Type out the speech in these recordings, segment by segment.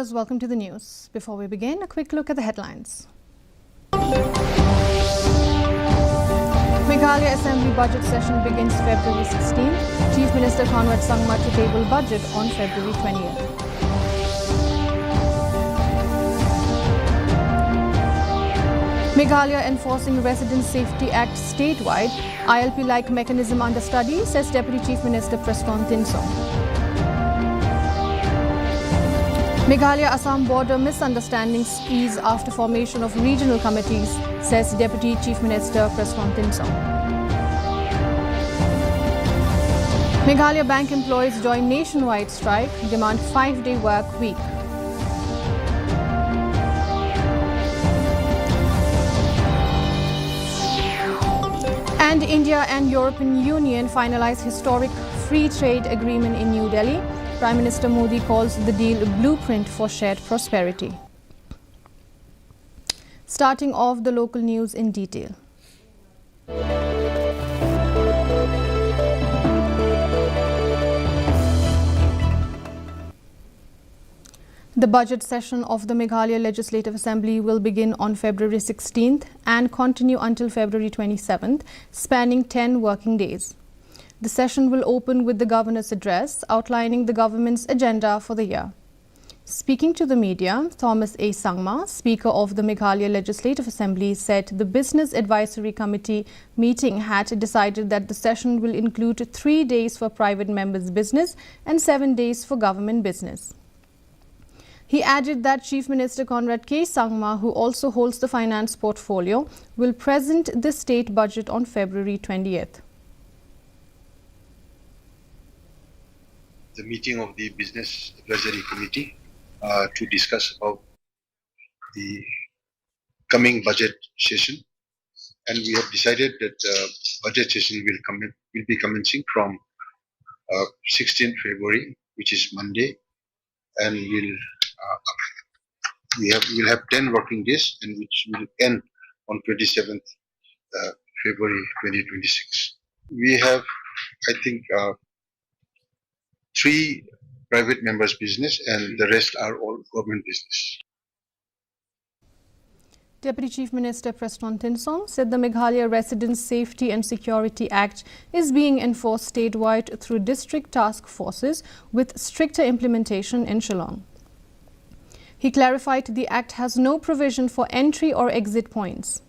viewers, welcome to the news. Before we begin, a quick look at the headlines. Meghalaya Assembly budget session begins February 16th. Chief Minister Conrad Sangma to table budget on February 20th. Meghalaya enforcing Resident Safety Act statewide. ILP-like mechanism under study, says Deputy Chief Minister Preston Tinsong. Meghalaya-Assam border misunderstandings ease after formation of regional committees, says Deputy Chief Minister Preston Tinsong. Meghalaya bank employees join nationwide strike, demand 5-day work week. And India and European Union finalize historic free trade agreement in New Delhi. Prime Minister Modi calls the deal a blueprint for shared prosperity. Starting off the local news in detail. The budget session of the Meghalaya Legislative Assembly will begin on February 16th and continue until February 27th, spanning 10 working days. The session will open with the Governor's address outlining the government's agenda for the year. Speaking to the media, Thomas A. Sangma, Speaker of the Meghalaya Legislative Assembly, said the Business Advisory Committee meeting had decided that the session will include 3 days for private members' business and 7 days for government business. He added that Chief Minister Conrad K. Sangma, who also holds the finance portfolio, will present the state budget on February 20th. The meeting of the Business Advisory Committee to discuss about the coming budget session, and we have decided that budget session will be commencing from 16th February, which is Monday, and we'll have 10 working days, and which will end on 27th February 2026. We have, I think, 3 private members' business, and the rest are all government business. Deputy Chief Minister Preston Tinsong said the Meghalaya Residents Safety and Security Act is being enforced statewide through district task forces with stricter implementation in Shillong. He clarified the act has no provision for entry or exit points.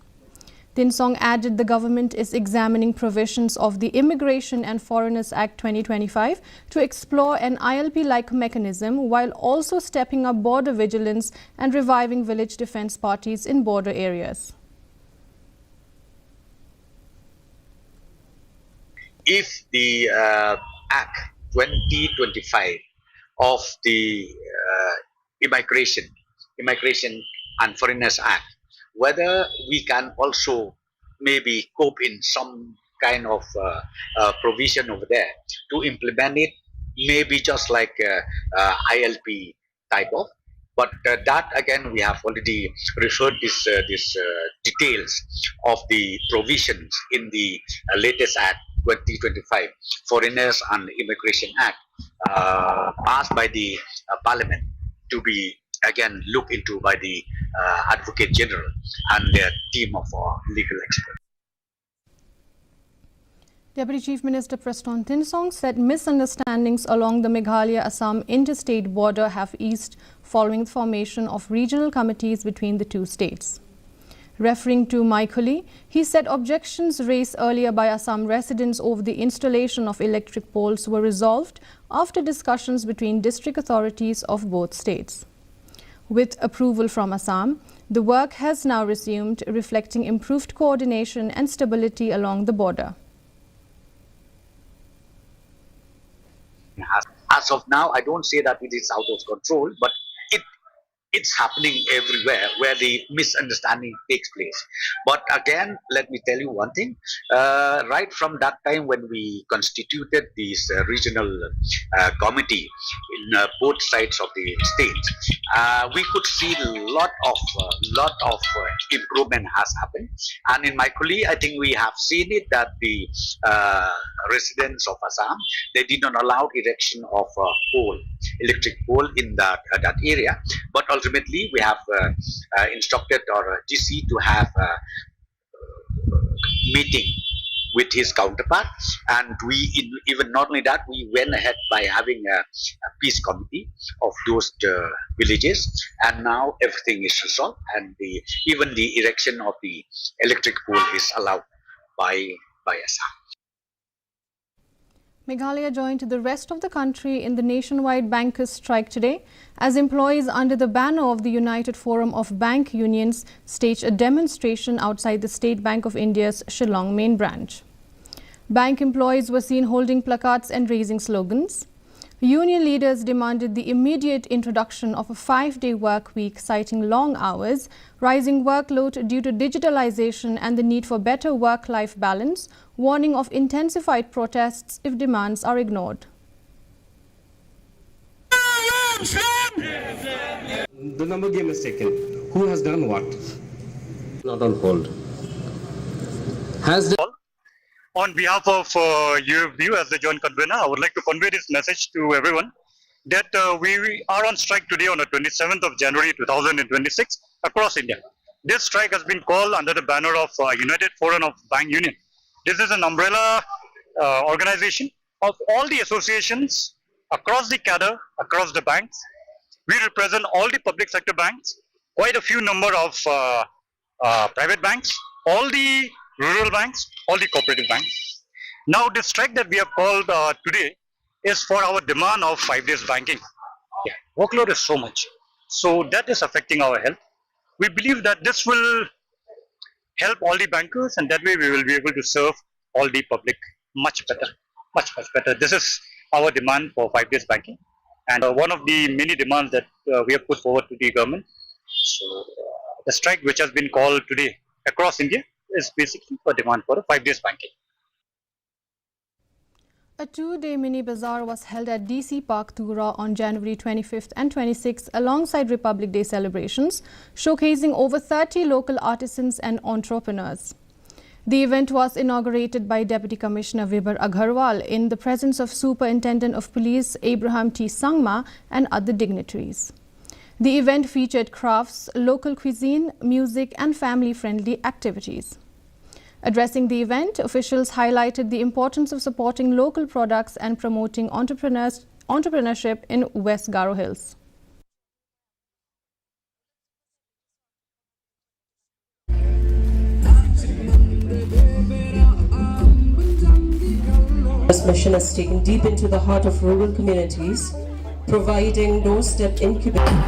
Tinsong added the government is examining provisions of the Immigration and Foreigners Act 2025 to explore an ILP-like mechanism while also stepping up border vigilance and reviving village defense parties in border areas. If the Act 2025 of the Immigration and Foreigners Act, whether we can also maybe cope in some kind of provision over there to implement it, maybe just like ILP type of. But that again, we have already referred this details of the provisions in the latest Act 2025, Foreigners and Immigration Act, passed by the Parliament, to be again looked into by the Advocate General and their team of legal experts. Deputy Chief Minister Preston Tinsong said misunderstandings along the Meghalaya-Assam interstate border have eased following the formation of regional committees between the two states. Referring to Meghalaya, he said objections raised earlier by Assam residents over the installation of electric poles were resolved after discussions between district authorities of both states. With approval from Assam, the work has now resumed, reflecting improved coordination and stability along the border. As of now, I don't say that it is out of control, but it's happening everywhere where the misunderstanding takes place. But again, let me tell you one thing. Right from that time when we constituted this regional committee in both sides of the states, we could see lot of improvement has happened. And in Maikuli, I think we have seen it that the uh, residents of Assam, they did not allow erection of electric pole in that area. But ultimately, we have instructed our GC to have a meeting with his counterpart, and even not only that, we went ahead by having a peace committee of those villages, and now everything is resolved, and even the erection of the electric pole is allowed by Assam. Meghalaya joined the rest of the country in the nationwide bankers' strike today, as employees under the banner of the United Forum of Bank Unions staged a demonstration outside the State Bank of India's Shillong main branch. Bank employees were seen holding placards and raising slogans. Union leaders demanded the immediate introduction of a 5-day work week, citing long hours, rising workload due to digitalization and the need for better work-life balance, warning of intensified protests if demands are ignored. The number game is taken. Who has done what? Not on hold. On behalf of UFBU as the joint convener, I would like to convey this message to everyone that we are on strike today on the 27th of January 2026 across India. This strike has been called under the banner of United Forum of Bank Union. This is an umbrella organization of all the associations across the cadre, across the banks. We represent all the public sector banks, quite a few number of private banks, all the rural banks, all the cooperative banks. Now, the strike that we have called today is for our demand of 5 days banking. Yeah, workload is so much. So that is affecting our health. We believe that this will help all the bankers, and that way we will be able to serve all the public much better, much better. This is our demand for 5 days banking, and one of the many demands that we have put forward to the government. So the strike which has been called today across India is basically for demand for 5 days banking. A 2-day mini bazaar was held at DC Park, Tura on January 25th and 26th alongside Republic Day celebrations, showcasing over 30 local artisans and entrepreneurs. The event was inaugurated by Deputy Commissioner Vibhor Agarwal in the presence of Superintendent of Police Abraham T. Sangma and other dignitaries. The event featured crafts, local cuisine, music and family-friendly activities. Addressing the event, officials highlighted the importance of supporting local products and promoting entrepreneurship in West Garo Hills. This mission is taken deep into the heart of rural communities, providing doorstep incubation.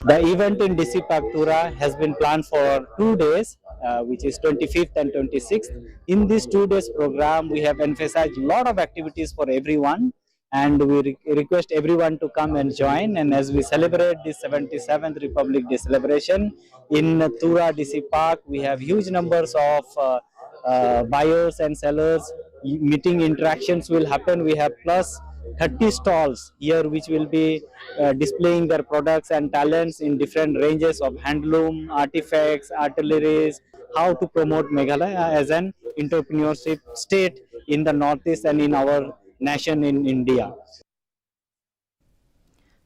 The event in DC Park Tura has been planned for 2 days, which is 25th and 26th. In this 2 days program, we have emphasized a lot of activities for everyone, and we request everyone to come and join. And as we celebrate the 77th Republic Day celebration in Tura DC Park, we have huge numbers of buyers and sellers. Meeting interactions will happen. We have plus 30 stalls here which will be displaying their products and talents in different ranges of handloom, artifacts, artilleries, how to promote Meghalaya as an entrepreneurship state in the Northeast and in our nation in India.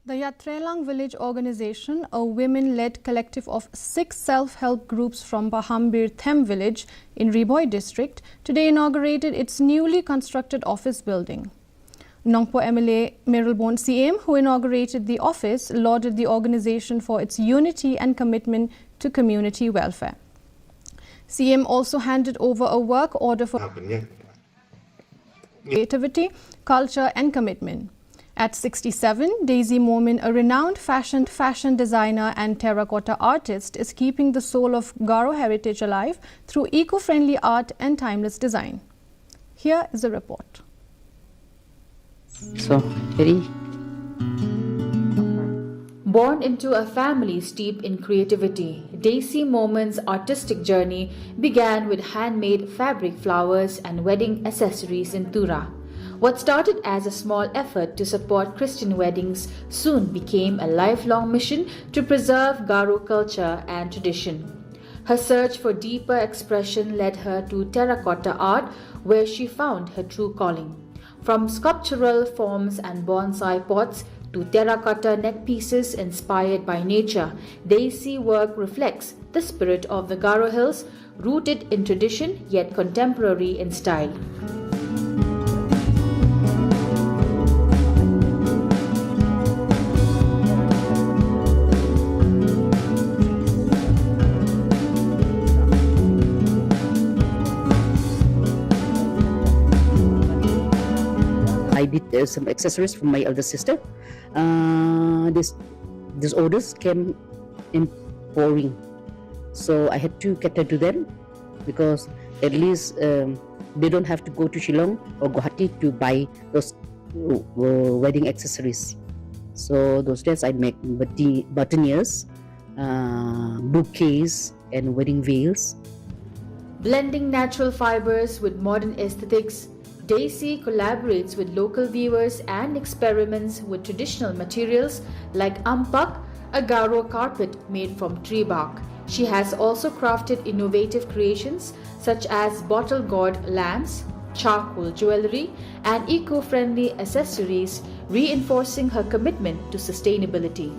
The Yatrelang Village Organization, a women-led collective of 6 self-help groups from Bahambir Them village in Riboy district, today inaugurated its newly constructed office building. Nongpo MLA Miralbon CM, who inaugurated the office, lauded the organization for its unity and commitment to community welfare. CM also handed over a work order for creativity, culture and commitment. At 67, Daisy Momin, a renowned fashion designer and terracotta artist, is keeping the soul of Garo heritage alive through eco-friendly art and timeless design. Here is a report. So, very. Born into a family steeped in creativity, Daisy Momin's artistic journey began with handmade fabric flowers and wedding accessories in Tura. What started as a small effort to support Christian weddings soon became a lifelong mission to preserve Garo culture and tradition. Her search for deeper expression led her to terracotta art, where she found her true calling. From sculptural forms and bonsai pots to terracotta neck pieces inspired by nature, Daisy work reflects the spirit of the Garo Hills, rooted in tradition yet contemporary in style. I did some accessories for my elder sister. These orders came in pouring, so I had to cater to them because at least they don't have to go to Shillong or Guwahati to buy those wedding accessories. So those days I make boutonnieres, bouquets, and wedding veils. Blending natural fibers with modern aesthetics, Daisy collaborates with local weavers and experiments with traditional materials like ampak, a Garo carpet made from tree bark. She has also crafted innovative creations such as bottle gourd lamps, charcoal jewelry, and eco-friendly accessories, reinforcing her commitment to sustainability.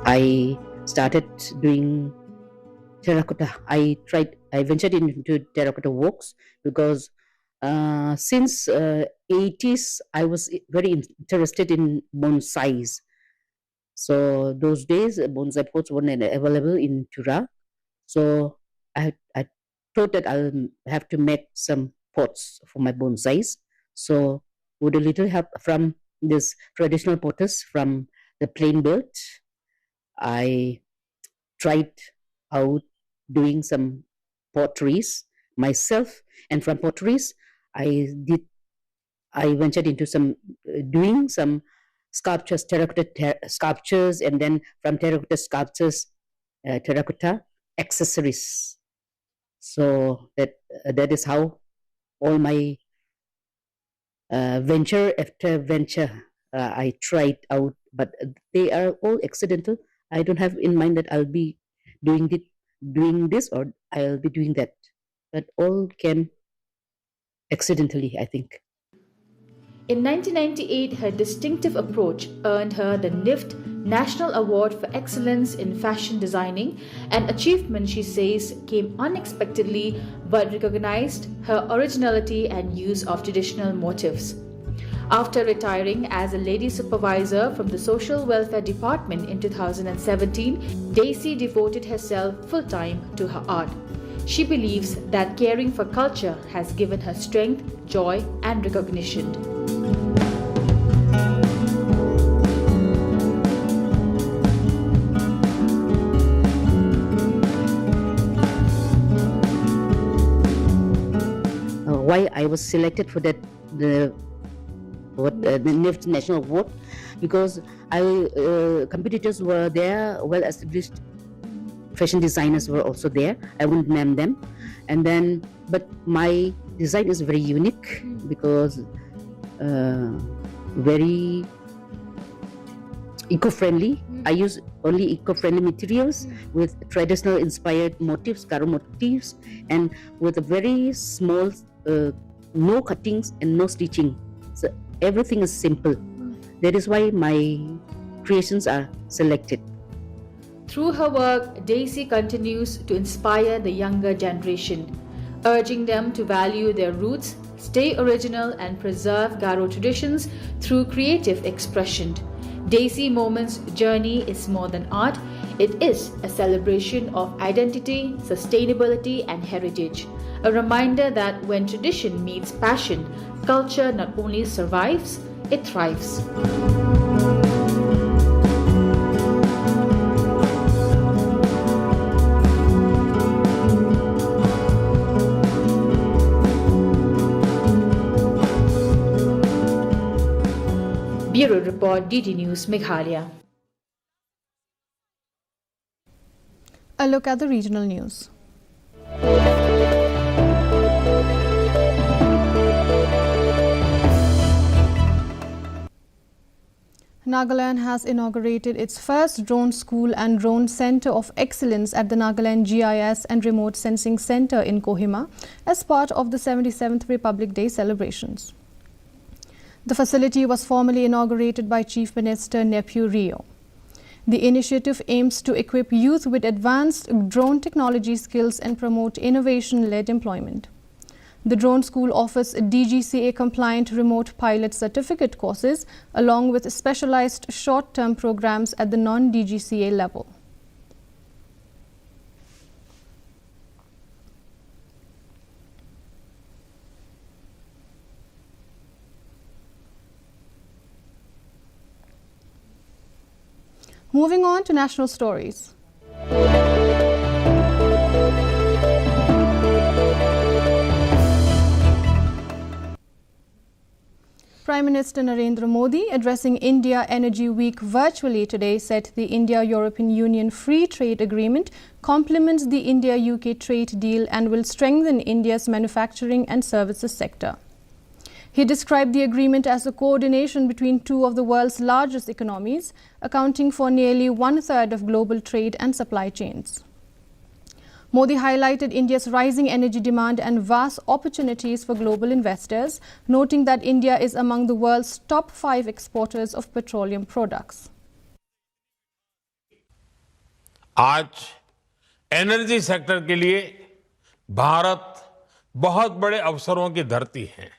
I started doing terracotta. I ventured into terracotta works because since 80s I was very interested in bonsais. So those days bonsai pots weren't available in Tura. So I thought that I'll have to make some pots for my bonsais. So with a little help from this traditional potters from the plain belt, I tried out doing some potteries myself, and from potteries I ventured into doing some sculptures, terracotta sculptures, and then from terracotta sculptures, terracotta accessories. So that is how all my venture after venture I tried out, but they are all accidental. I don't have in mind that I'll be doing this or I'll be doing that. But all came accidentally, I think. In 1998, her distinctive approach earned her the NIFT National Award for Excellence in Fashion Designing, an achievement she says came unexpectedly but recognized her originality and use of traditional motifs. After retiring as a lady supervisor from the Social Welfare Department in 2017, Daisy devoted herself full-time to her art. She believes that caring for culture has given her strength, joy, and recognition. Why I was selected for the NIFT National Award, because competitors were there, well-established fashion designers were also there. I won't name them, but my design is very unique because very eco-friendly. I use only eco-friendly materials with traditional inspired motifs, Garo motifs, and with a very small, no cuttings and no stitching. So everything is simple. That is why my creations are selected. Through her work, Daisy continues to inspire the younger generation, urging them to value their roots, stay original, and preserve Garo traditions through creative expression. Desi Moments' journey is more than art, it is a celebration of identity, sustainability, and heritage. A reminder that when tradition meets passion, culture not only survives, it thrives. Bureau Report, DD News, Meghalaya. A look at the regional news. Nagaland has inaugurated its first drone school and drone center of excellence at the Nagaland GIS and Remote Sensing Center in Kohima as part of the 77th Republic Day celebrations. The facility was formally inaugurated by Chief Minister Nephew Rio. The initiative aims to equip youth with advanced drone technology skills and promote innovation-led employment. The drone school offers DGCA-compliant remote pilot certificate courses along with specialized short-term programs at the non-DGCA level. Moving on to national stories. Prime Minister Narendra Modi, addressing India Energy Week virtually today, said the India-European Union Free Trade Agreement complements the India-UK trade deal and will strengthen India's manufacturing and services sector. He described the agreement as a coordination between two of the world's largest economies, accounting for nearly one-third of global trade and supply chains. Modi highlighted India's rising energy demand and vast opportunities for global investors, noting that India is among the world's top 5 exporters of petroleum products. आज energy sector के लिए भारत बहुत बड़े अवसरों की धरती है।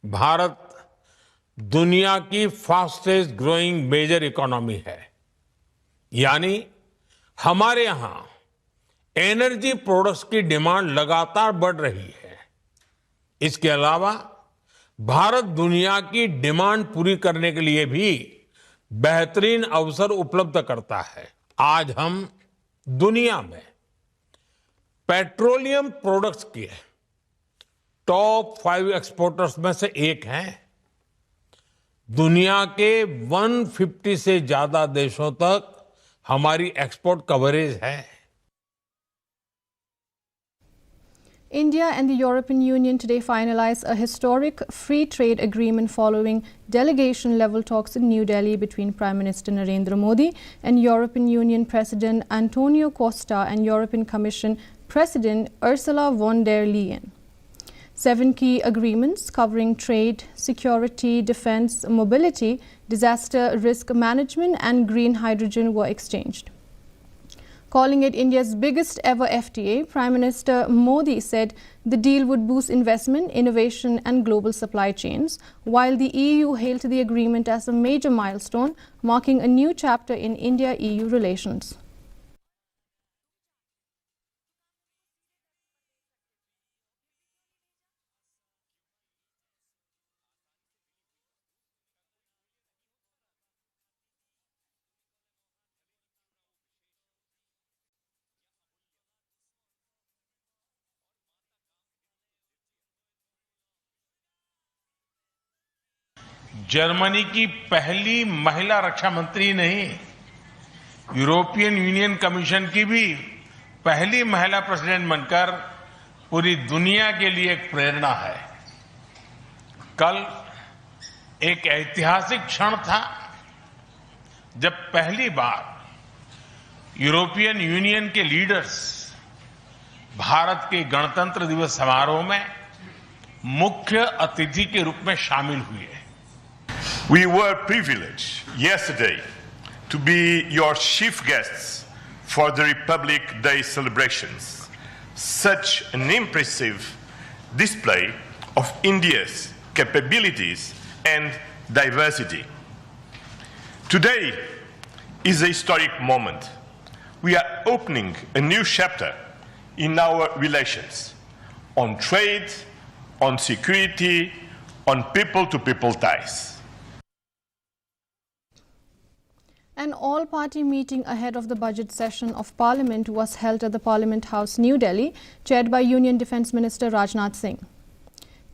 भारत दुनिया की फास्टेस्ट ग्रोइंग मेजर इकोनॉमी है, यानी हमारे यहां एनर्जी प्रोडक्ट्स की डिमांड लगातार बढ़ रही है। इसके अलावा भारत दुनिया की डिमांड पूरी करने के लिए भी बेहतरीन अवसर उपलब्ध करता है। आज हम दुनिया में पेट्रोलियम प्रोडक्ट्स के टॉप 5 एक्सपोर्टर्स में से एक हैं। दुनिया के 150 से ज्यादा देशों तक हमारी एक्सपोर्ट कवरेज है। India and the European Union today finalized a historic free trade agreement following delegation-level talks in New Delhi between Prime Minister Narendra Modi and European Union President Antonio Costa and European Commission President Ursula von der Leyen. 7 key agreements covering trade, security, defense, mobility, disaster risk management and green hydrogen were exchanged. Calling it India's biggest ever FTA, Prime Minister Modi said the deal would boost investment, innovation and global supply chains, while the EU hailed the agreement as a major milestone, marking a new chapter in India-EU relations. Germany की पहली महिला रक्षा मंत्री नहीं, European union commission की भी पहली महिला president बनकर पूरी दुनिया के लिए एक प्रेरणा है। कल एक ऐतिहासिक क्षण था जब पहली बार यूरोपियन यूनियन के लीडर्स भारत के गणतंत्र दिवस समारोह में मुख्य अतिथि के रूप में शामिल हुए। We were privileged yesterday to be your chief guests for the Republic Day celebrations. Such an impressive display of India's capabilities and diversity. Today is a historic moment. We are opening a new chapter in our relations on trade, on security, on people-to-people ties. An all-party meeting ahead of the budget session of Parliament was held at the Parliament House, New Delhi, chaired by Union Defence Minister Rajnath Singh.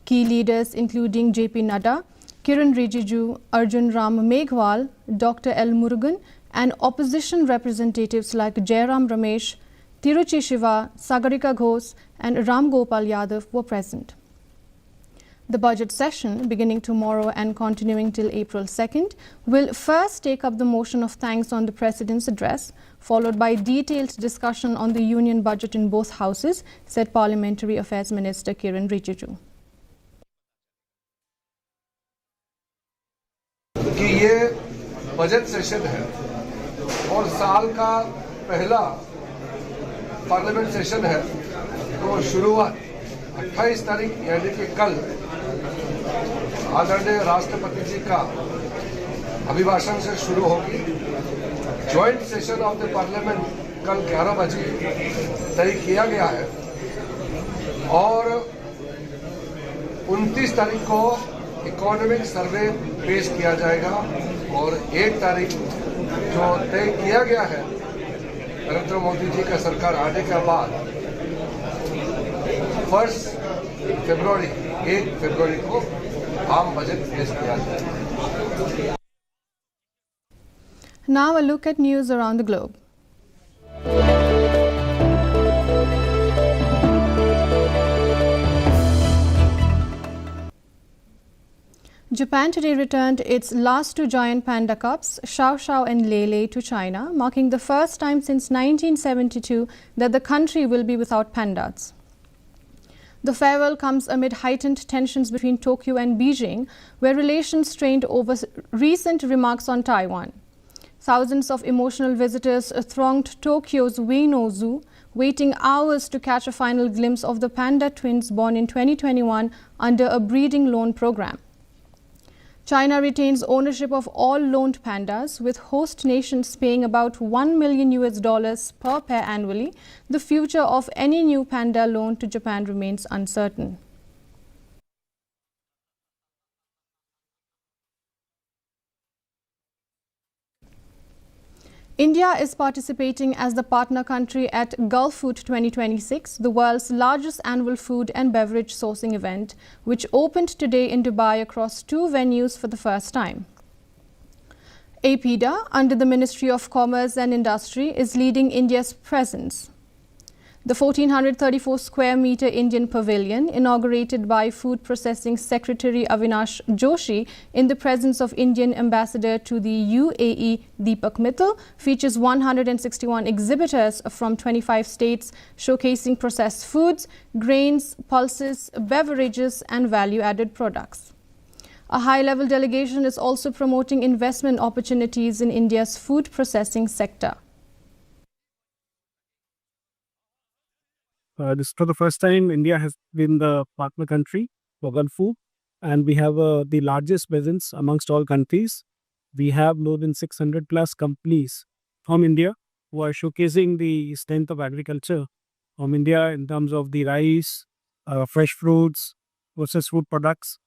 Key leaders including JP Nadda, Kiran Rijiju, Arjun Ram Meghwal, Dr. L. Murugan and opposition representatives like Jairam Ramesh, Tiruchi Shiva, Sagarika Ghosh and Ram Gopal Yadav were present. The budget session, beginning tomorrow and continuing till April 2nd, will first take up the motion of thanks on the President's address, followed by detailed discussion on the Union budget in both houses, said Parliamentary Affairs Minister Kiran Rijiju. कि ये budget session है और साल का पहला parliament session है, तो शुरुआत 28 तारीख यानी कि कल आदरणीय राष्ट्रपति जी का अभिभाषण से शुरू होगी। Joint session of the parliament कल 11 बजे तय किया गया है और 29 तारीख को इकोनॉमिक सर्वे पेश किया जाएगा और 1 तारीख जो तय किया गया है नरेंद्र मोदी जी का सरकार आने के बाद 1 फरवरी को आम बजट पेश किया जाएगा। Now a look at news around the globe. Japan today returned its last two giant panda cubs, Xiao Xiao and Lei, to China, marking the first time since 1972 that the country will be without pandas. The farewell comes amid heightened tensions between Tokyo and Beijing, where relations strained over recent remarks on Taiwan. Thousands of emotional visitors thronged Tokyo's Ueno Zoo, waiting hours to catch a final glimpse of the panda twins born in 2021 under a breeding loan program. China retains ownership of all loaned pandas, with host nations paying about $1 million per pair annually. The future of any new panda loan to Japan remains uncertain. India is participating as the partner country at Gulf Food 2026, the world's largest annual food and beverage sourcing event, which opened today in Dubai across 2 venues for the first time. APIDA, under the Ministry of Commerce and Industry, is leading India's presence. The 1,434 square meter Indian pavilion, inaugurated by Food Processing Secretary Avinash Joshi in the presence of Indian Ambassador to the UAE Deepak Mittal, features 161 exhibitors from 25 states showcasing processed foods, grains, pulses, beverages and value-added products. A high-level delegation is also promoting investment opportunities in India's food processing sector. This is for the first time India has been the partner country for Gulf Food, and we have the largest presence amongst all countries. We have more than 600 plus companies from India who are showcasing the strength of agriculture from India in terms of the rice, fresh fruits, processed food products,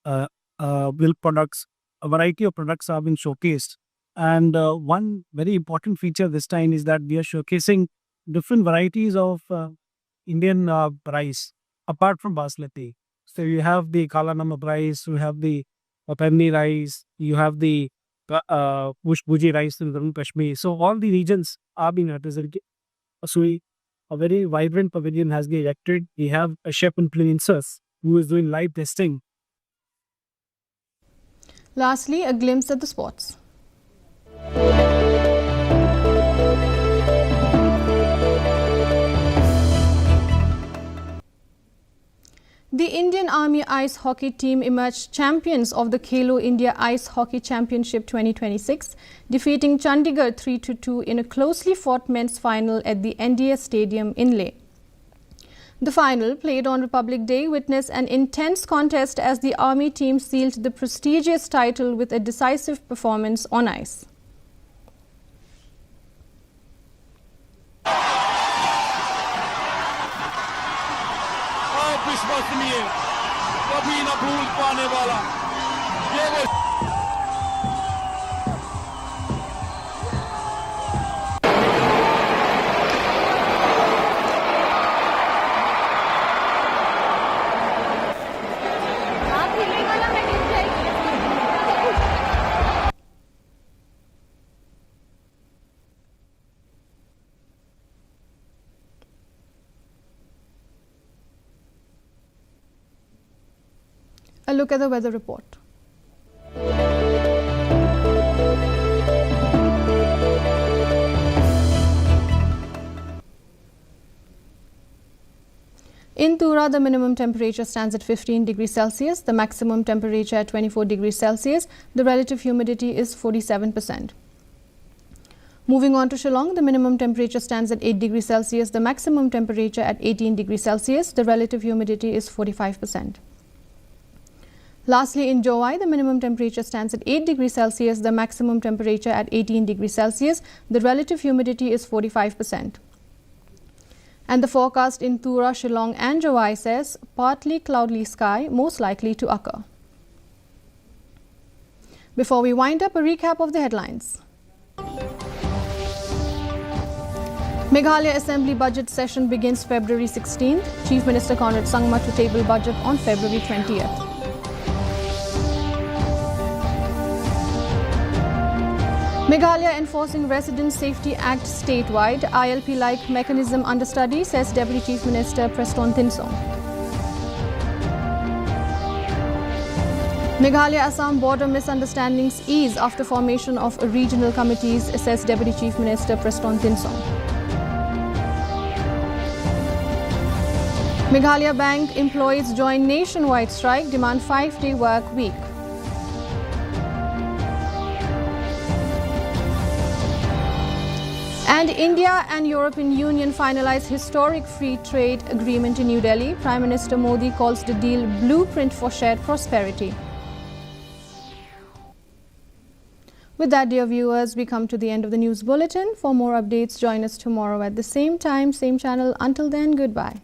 milk products. A variety of products have been showcased. And one very important feature this time is that we are showcasing different varieties of Indian rice apart from basmati. So you have the Kala Namak rice, you have the Pemni rice, you have the Push Bhuji rice in Jammu Kashmir. So all the regions are being represented. So a very vibrant pavilion has been erected. We have a chef influencers who is doing live testing. Lastly, a glimpse at the sports. The Indian Army Ice Hockey team emerged champions of the Khelo India Ice Hockey Championship 2026, defeating Chandigarh 3-2 in a closely fought men's final at the NDA Stadium in Leh. The final, played on Republic Day, witnessed an intense contest as the Army team sealed the prestigious title with a decisive performance on ice. अविश्वसनीय, कभी न भूल पाने वाला ये वो A look at the weather report. In Tura, the minimum temperature stands at 15 degrees Celsius, the maximum temperature at 24 degrees Celsius. The relative humidity is 47%. Moving on to Shillong, the minimum temperature stands at 8 degrees Celsius, the maximum temperature at 18 degrees Celsius. The relative humidity is 45%. Lastly, in Jowai, the minimum temperature stands at 8 degrees Celsius, the maximum temperature at 18 degrees Celsius. The relative humidity is 45%. And the forecast in Tura, Shillong and Jowai says partly cloudly sky, most likely to occur. Before we wind up, a recap of the headlines. Meghalaya Assembly budget session begins February 16th. Chief Minister Conrad Sangma to table budget on February 20th. Meghalaya enforcing Resident Safety Act statewide. ILP-like mechanism under study, says Deputy Chief Minister Preston Thinsong. Meghalaya-Assam border misunderstandings ease after formation of regional committees, says Deputy Chief Minister Preston Thinsong. Meghalaya Bank employees join nationwide strike, demand 5-day work week. And India and European Union finalize historic free trade agreement in New Delhi. Prime Minister Modi calls the deal blueprint for shared prosperity. With that, dear viewers, we come to the end of the news bulletin. For more updates, join us tomorrow at the same time, same channel. Until then, goodbye.